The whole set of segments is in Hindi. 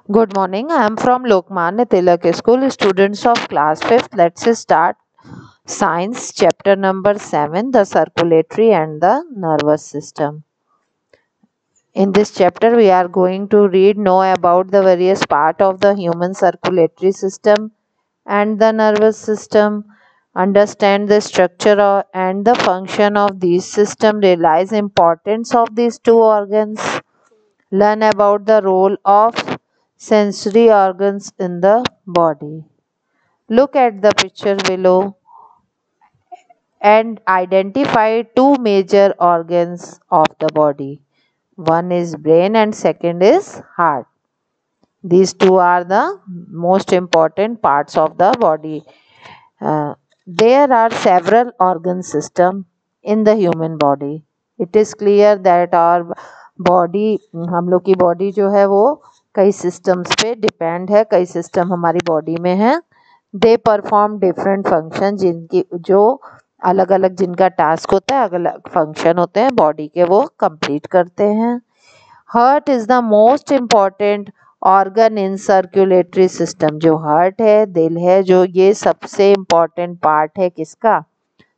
Good morning. I am from Lokmanya Tilak School. Students of class 5th. Let's start science chapter number 7, the circulatory and the nervous system. In this chapter we are going to know about the various part of the human circulatory system and the nervous system, understand the structure and the function of these system, realize importance of these two organs, learn about the role of sensory organs in the body. Look at the picture below and identify two major organs of the body. One is brain and second is heart. These two are the most important parts of the body. There are several organ systems in the human body. It is clear that our body, हम लोग की बॉडी जो है वो कई सिस्टम्स पे डिपेंड है, कई सिस्टम हमारी बॉडी में है. दे परफॉर्म डिफरेंट फंक्शन, जिनकी जो अलग अलग जिनका टास्क होता है, अलग अलग फंक्शन होते हैं बॉडी के, वो कंप्लीट करते हैं. Heart is the most important organ in circulatory system. जो हार्ट है, दिल है, जो ये सबसे इम्पॉर्टेंट पार्ट है किसका?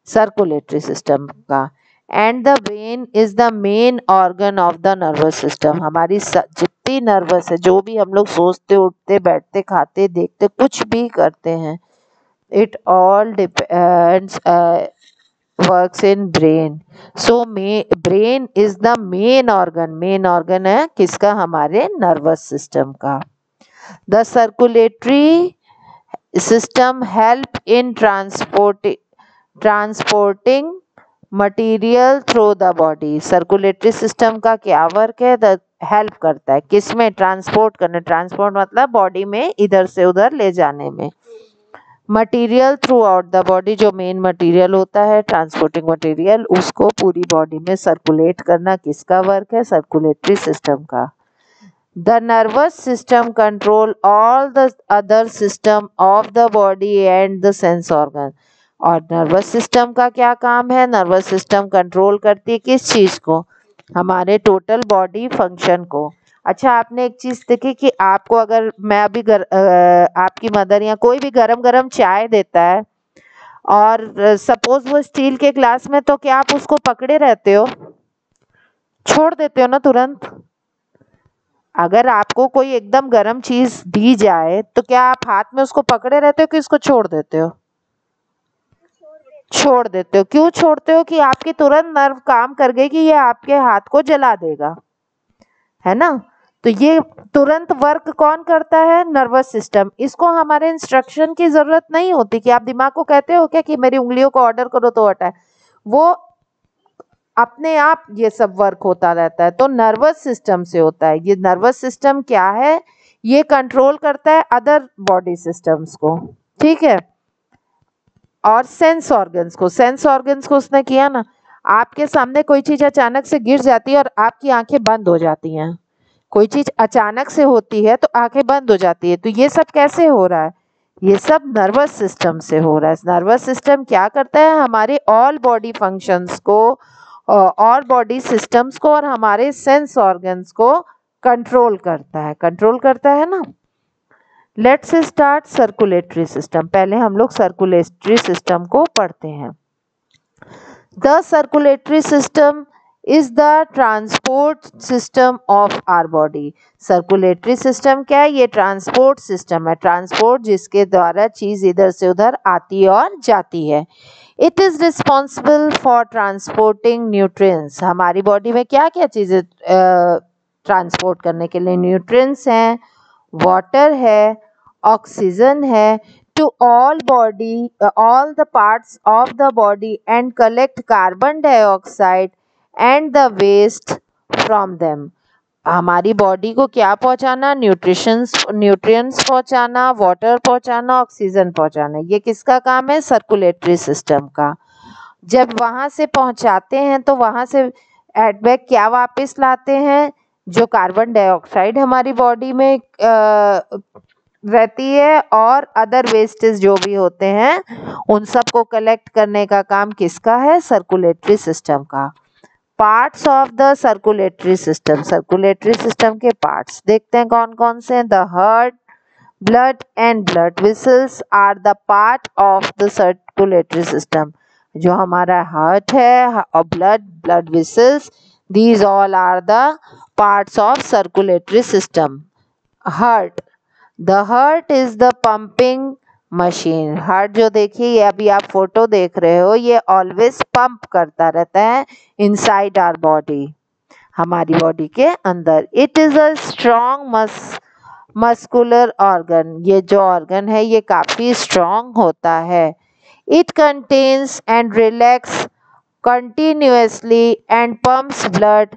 सर्कुलेटरी सिस्टम का. And the brain is the main organ of the nervous system. हमारी जितनी नर्वस है, जो भी हम लोग सोचते, उठते, बैठते, खाते, देखते, कुछ भी करते हैं, it all depends works in brain. So brain is the main organ. Main organ है किसका? हमारे नर्वस सिस्टम का. The circulatory system help in transporting material through the body. Circulatory system का क्या वर्क है? हेल्प करता है किसमें? ट्रांसपोर्ट करने. ट्रांसपोर्ट मतलब बॉडी में इधर से उधर ले जाने में. Material through out the body, जो मेन मटेरियल होता है, ट्रांसपोर्टिंग मटेरियल, उसको पूरी बॉडी में सर्कुलेट करना किसका वर्क है? सर्कुलेटरी सिस्टम का. The nervous system control all the other system of the body and the sense organ. और नर्वस सिस्टम का क्या काम है? नर्वस सिस्टम कंट्रोल करती है किस चीज को? हमारे टोटल बॉडी फंक्शन को. अच्छा, आपने एक चीज देखी कि आपको अगर मैं अभी आपकी मदर या कोई भी गरम गरम चाय देता है और सपोज वो स्टील के ग्लास में, तो क्या आप उसको पकड़े रहते हो? छोड़ देते हो ना तुरंत. अगर आपको कोई एकदम गरम चीज दी जाए तो क्या आप हाथ में उसको पकड़े रहते हो कि उसको छोड़ देते हो? छोड़ देते हो. क्यों छोड़ते हो? कि आपकी तुरंत नर्व काम कर गई कि ये आपके हाथ को जला देगा, है ना. तो ये तुरंत वर्क कौन करता है? Nervous system. इसको हमारे इंस्ट्रक्शन की जरूरत नहीं होती कि आप दिमाग को कहते हो क्या कि मेरी उंगलियों को ऑर्डर करो तो हटाए. वो अपने आप ये सब वर्क होता रहता है. तो नर्वस सिस्टम से होता है. ये नर्वस सिस्टम क्या है? ये कंट्रोल करता है अदर बॉडी सिस्टम्स को, ठीक है, और सेंस ऑर्गन्स को. सेंस ऑर्गन्स को उसने किया ना. आपके सामने कोई चीज अचानक से गिर जाती है और आपकी आंखें बंद हो जाती हैं. कोई चीज अचानक से होती है तो आंखें बंद हो जाती है. तो ये सब कैसे हो रहा है? ये सब नर्वस सिस्टम से हो रहा है. नर्वस सिस्टम क्या करता है? हमारे ऑल बॉडी फंक्शंस को और बॉडी सिस्टम्स को और हमारे सेंस ऑर्गन्स को कंट्रोल करता है. कंट्रोल करता है ना. Let's start circulatory system. पहले हम लोग सर्कुलेटरी सिस्टम को पढ़ते हैं. The circulatory system is the transport system of our body. Circulatory system क्या है? ये ट्रांसपोर्ट सिस्टम है. ट्रांसपोर्ट जिसके द्वारा चीज इधर से उधर आती और जाती है. It is responsible for transporting nutrients. हमारी बॉडी में क्या क्या चीजें ट्रांसपोर्ट करने के लिए? न्यूट्रिएंट्स हैं, वाटर है, ऑक्सीजन है, to all the parts of the body and collect carbon dioxide and the waste from them. हमारी बॉडी को क्या पहुंचाना? न्यूट्रिएंट्स पहुंचाना, वाटर पहुंचाना, ऑक्सीजन पहुंचाना. ये किसका काम है? सर्कुलेटरी सिस्टम का. जब वहां से पहुंचाते हैं तो वहां से एडबैक क्या वापस लाते हैं? जो कार्बन डाइऑक्साइड हमारी बॉडी में रहती है और अदर वेस्टेज जो भी होते हैं, उन सब को कलेक्ट करने का काम किसका है? सर्कुलेटरी सिस्टम का. Parts of the circulatory system, circulatory system के पार्ट्स देखते हैं कौन कौन से हैं। The heart, blood and blood vessels are the part of the circulatory system. जो हमारा हार्ट है और blood vessels, these all are the parts of circulatory system. Heart, the heart is the pumping machine. Heart जो देखिए, ये अभी आप फोटो देख रहे हो, ये ऑलवेज पंप करता रहता है इनसाइड आवर बॉडी, हमारी बॉडी के अंदर। It is a strong muscular organ, ये जो ऑर्गन है ये काफी स्ट्रॉन्ग होता है। It contains and relax continuously and pumps blood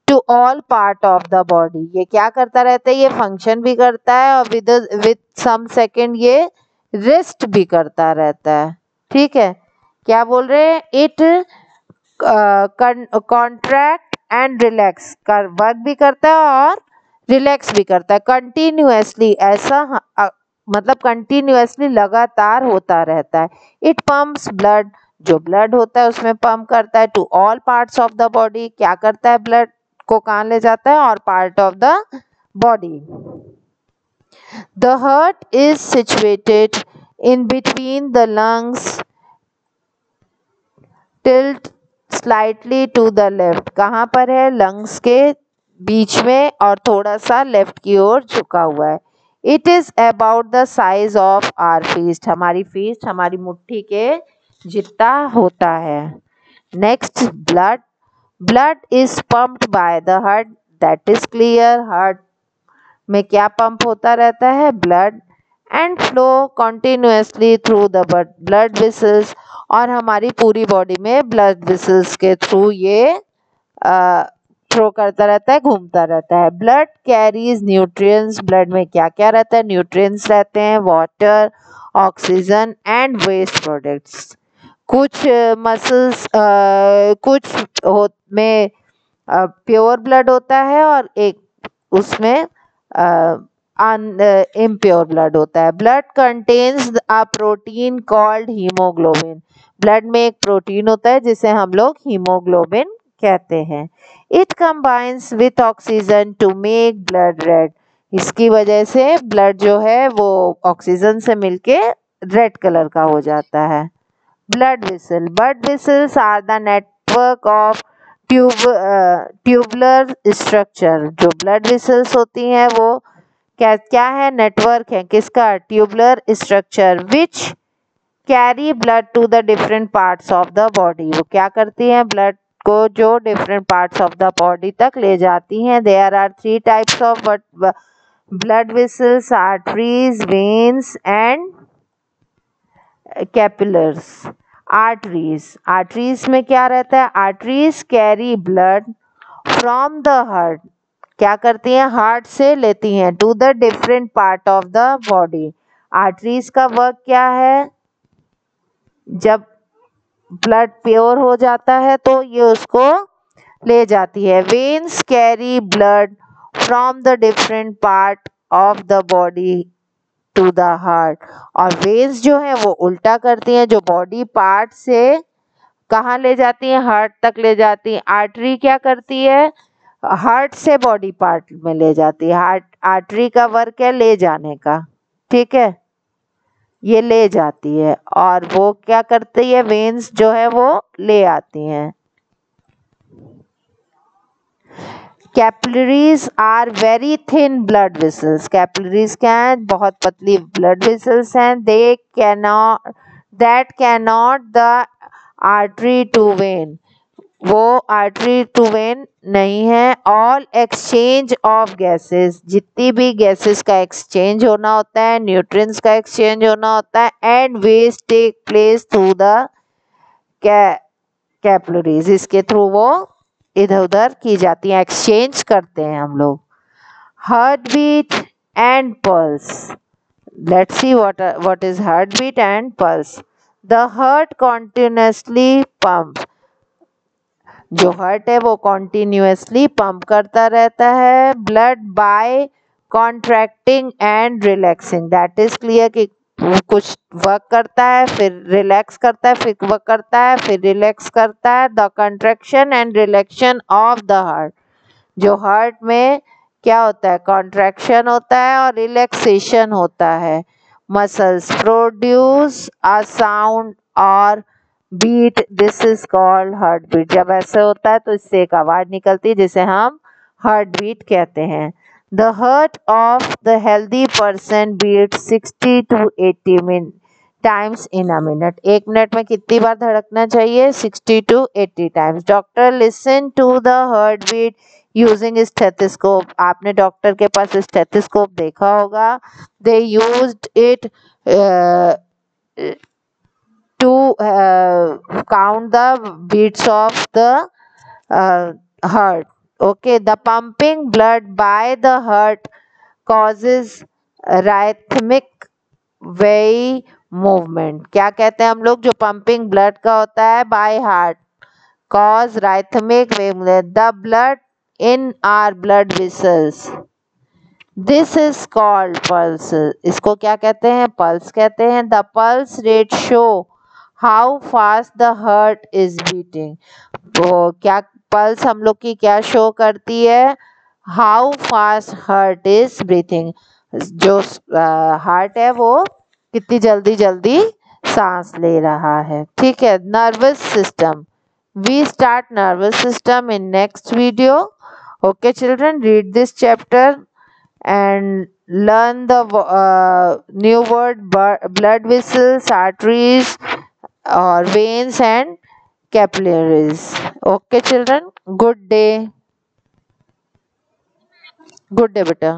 to all part of the body। ये क्या करता रहता है, ये फंक्शन भी करता है और with some second ये रेस्ट भी करता रहता है। ठीक है, क्या बोल रहे हैं, इट कॉन्ट्रैक्ट एंड रिलैक्स कर वर्क भी करता है और रिलैक्स भी करता है कंटिन्यूसली, ऐसा मतलब कंटिन्यूसली लगातार होता रहता है। इट पंप्स ब्लड, जो ब्लड होता है उसमें पंप करता है to all parts of the body, क्या करता है, ब्लड को कहाँ ले जाता है, और part of the body. The heart is situated in between the lungs, tilt slightly to the left, कहाँ पर है, लंग्स के बीच में और थोड़ा सा लेफ्ट की ओर झुका हुआ है। It is about the size of our fist, हमारी फिस्ट हमारी मुट्ठी के जितना होता है। Next, blood, blood is pumped by the heart, that is clear. Heart में क्या पंप होता रहता है, blood, and flow continuously through the blood vessels, और हमारी पूरी बॉडी में ब्लड वेसल्स के थ्रू ये थ्रो करता रहता है, घूमता रहता है। ब्लड कैरीज न्यूट्रिएंट्स, ब्लड में क्या क्या रहता है, न्यूट्रिएंट्स रहते हैं, water, oxygen and waste products. कुछ मसल्स कुछ में प्योर ब्लड होता है और एक उसमें इम्प्योर ब्लड होता है। Blood contains a protein called haemoglobin, blood में एक प्रोटीन होता है जिसे हम लोग हीमोग्लोबिन कहते हैं। It combines with oxygen to make blood red, इसकी वजह से ब्लड जो है वो ऑक्सीजन से मिलके रेड कलर का हो जाता है। Blood vessel, blood vessels are the network of tubular structure, जो ब्लड वेसल्स होती हैं वो क्या क्या है, नेटवर्क है किसका, tubular structure, which carry blood to the different parts of the body, वो क्या करती हैं, ब्लड को जो different parts of the body तक ले जाती हैं। There are 3 types of blood vessels, arteries, veins and capillaries. Arteries, arteries में क्या रहता है, arteries carry blood from the heart, क्या करती हैं, हार्ट से लेती हैं, to the different part of the body. Arteries का वर्क क्या है, जब ब्लड प्योर हो जाता है तो ये उसको ले जाती है। Veins carry blood from the different part of the body to the heart, और वेन्स जो है वो उल्टा करती हैं, जो बॉडी पार्ट से कहाँ ले जाती हैं, हार्ट तक ले जाती हैं। आर्टरी क्या करती है, हार्ट से बॉडी पार्ट में ले जाती है। हार्ट आर्टरी का वर्क है ले जाने का, ठीक है, ये ले जाती है, और वो क्या करती है, वेन्स जो है वो ले आती हैं। Capillaries are very thin blood vessels, capillaries क्या है, बहुत पतली ब्लड वेसल्स हैं। They cannot that cannot the artery to vein, वो आर्टरी टू वेन नहीं है। ऑल एक्सचेंज ऑफ गैसेस, जितनी भी गैसेस का एक्सचेंज होना होता है, न्यूट्रिएंट्स का एक्सचेंज होना होता है, and waste take place through the capillaries, इसके थ्रू वो इधर उधर की जाती हैं, एक्सचेंज करते हैं हम लोग। Heart beat and pulse, let's see what is heart beat and pulse. The heart continuously pump, जो हार्ट है वो कॉन्टिन्यूसली पंप करता रहता है blood by contracting and relaxing, that is clear कि वो कुछ वर्क करता है, फिर रिलैक्स करता है, फिर वर्क करता है, फिर रिलैक्स करता है। The contraction and रिलैक्शन of the heart, जो हार्ट में क्या होता है, कॉन्ट्रैक्शन होता है और रिलैक्सेशन होता है। मसल्स प्रोड्यूस अ साउंड और beat, this is called heart beat. जब ऐसे होता है तो इससे एक आवाज निकलती है जिसे हम हार्ट बीट कहते हैं। The heart of the healthy person beat 60 to 80 times in a minute. एक मिनट में कितनी बार धड़कना चाहिए, 60 to 80 times. Doctor listen to the heart beat using stethoscope. आपने डॉक्टर के पास स्टेथोस्कोप देखा होगा। They used it to count the beats of the heart. Okay, the pumping blood by the heart causes rhythmic way movement। क्या कहते हैं हम लोग, जो पंपिंग ब्लड का होता है by heart cause rhythmic way movement, the blood in our blood vessels, this is called pulse. इसको क्या कहते हैं, पल्स कहते हैं। The pulse rate show how fast the heart is beating. तो क्या पल्स हम लोग की क्या शो करती है, how fast heart is breathing, जो हार्ट है वो कितनी जल्दी जल्दी सांस ले रहा है। ठीक है। Nervous system, we start nervous system in next video. Okay children, read this chapter and learn the new word blood vessels, arteries or veins and capillaries. Okay children, good day, good day beta।